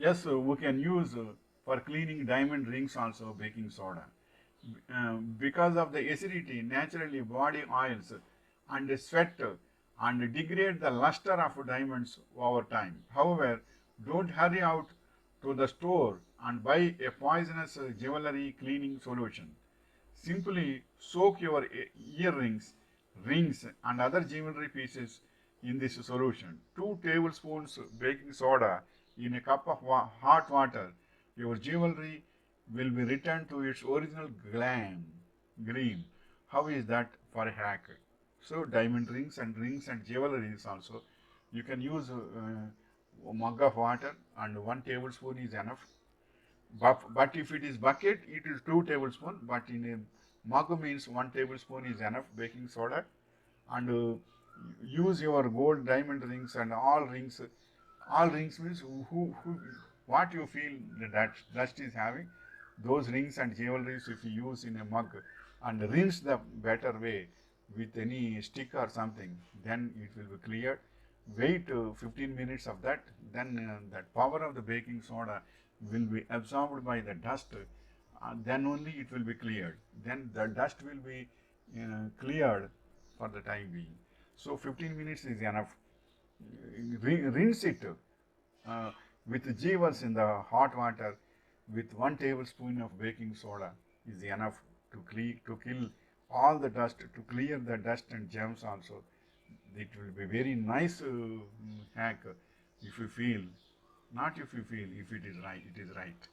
Yes, we can use for cleaning diamond rings also baking soda. Because of the acidity, naturally body oils and sweat and degrade the luster of diamonds over time. However, don't hurry out to the store and buy a poisonous jewelry cleaning solution. Simply soak your earrings, rings and other jewelry pieces in this solution. 2 tablespoons baking soda in a cup of hot water. Your jewelry will be returned to its original green. How is that for a hack? So diamond rings and jewelries also. You can use a mug of water and 1 tablespoon is enough. But if it is bucket, it is 2 tablespoons. But in a mug means 1 tablespoon is enough baking soda. And use your gold diamond rings and all rings. All rings means what you feel that dust is having. Those rings and jewelries if you use in a mug and rinse the better way with any stick or something, then it will be cleared. Wait 15 minutes of that, then that power of the baking soda will be absorbed by the dust, then only it will be cleared. Then the dust will be cleared for the time being. So 15 minutes is enough. Rinse it uh, with jewels in the hot water with 1 tablespoon of baking soda is enough to kill all the dust, to clear the dust and germs also. It will be very nice hack if you feel, not if you feel, if it is right, it is right.